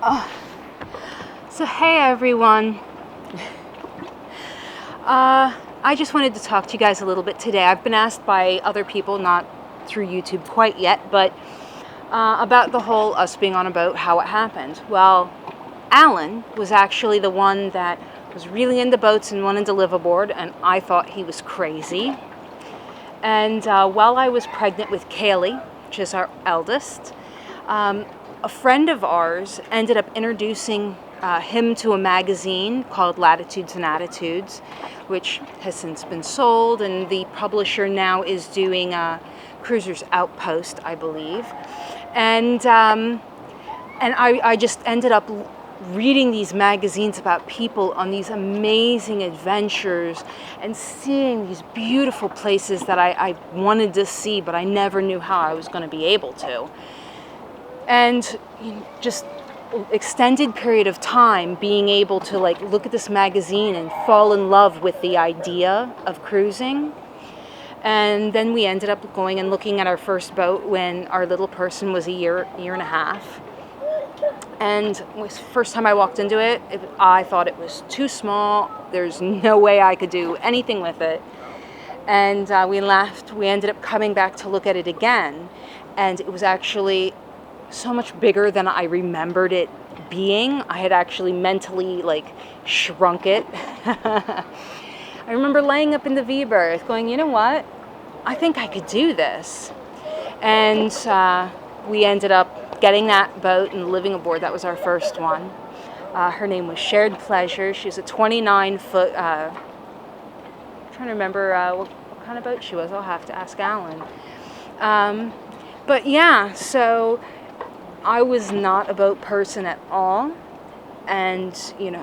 So hey everyone, I just wanted to talk to you guys a little bit today. I've been asked by other people, not through YouTube quite yet, but about the whole us being on a boat, how it happened. Well, Alan was actually the one that was really into boats and wanted to live aboard, and I thought he was crazy. And while I was pregnant with Kaylee, which is our eldest, a friend of ours ended up introducing him to a magazine called Latitudes and Attitudes, which has since been sold, and the publisher now is doing Cruiser's Outpost, I believe. And I just ended up reading these magazines about people on these amazing adventures and seeing these beautiful places that I wanted to see, but I never knew how I was going to be able to. And just extended period of time being able to look at this magazine and fall in love with the idea of cruising. And then we ended up going and looking at our first boat when our little person was a year and a half. And the first time I walked into it, I thought it was too small. There's no way I could do anything with it. And we left. We ended up coming back to look at it again. And it was actually so much bigger than I remembered it being. I had actually mentally shrunk it. I remember laying up in the V berth going, you know what? I think I could do this. And we ended up getting that boat and living aboard. That was our first one. Her name was Shared Pleasure. She was a 29-foot, I'm trying to remember what kind of boat she was. I'll have to ask Alan. But yeah, so I was not a boat person at all, and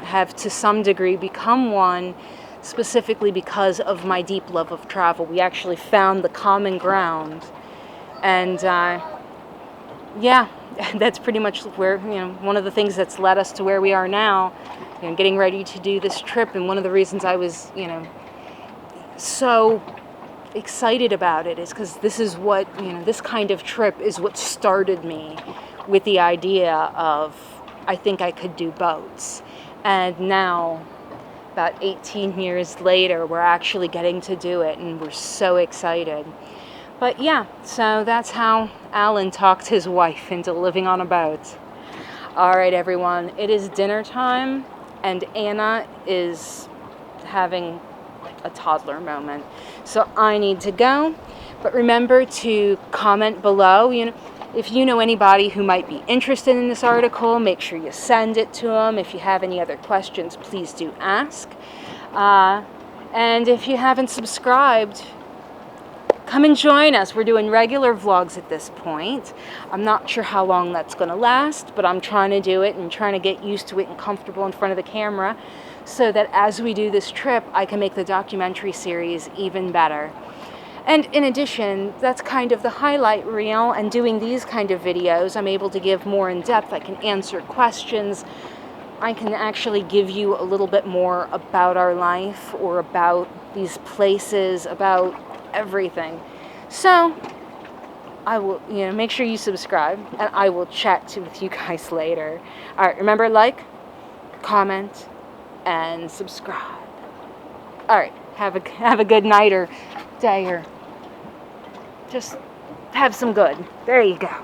have to some degree become one specifically because of my deep love of travel. We actually found the common ground, and yeah, that's pretty much where one of the things that's led us to where we are now, getting ready to do this trip. And one of the reasons I was so excited about it is because this is what this kind of trip is what started me with the idea of I think I could do boats. And now, about 18 years later, we're actually getting to do it, and we're so excited. But yeah, so that's how Alan talked his wife into living on a boat. All right, everyone, it is dinner time, and Anna is having a toddler moment. So I need to go, but remember to comment below. If you know anybody who might be interested in this article, make sure you send it to them. If you have any other questions, please do ask. And if you haven't subscribed, come and join us. We're doing regular vlogs at this point. I'm not sure how long that's going to last, but I'm trying to do it and trying to get used to it and comfortable in front of the camera so that as we do this trip, I can make the documentary series even better. And in addition, that's kind of the highlight reel, and doing these kind of videos, I'm able to give more in depth. I can answer questions. I can actually give you a little bit more about our life or about these places, about everything. So I will, make sure you subscribe, and I will chat with you guys later. All right, remember, comment, and subscribe. All right, have a good night or day, or just have some good. There you go.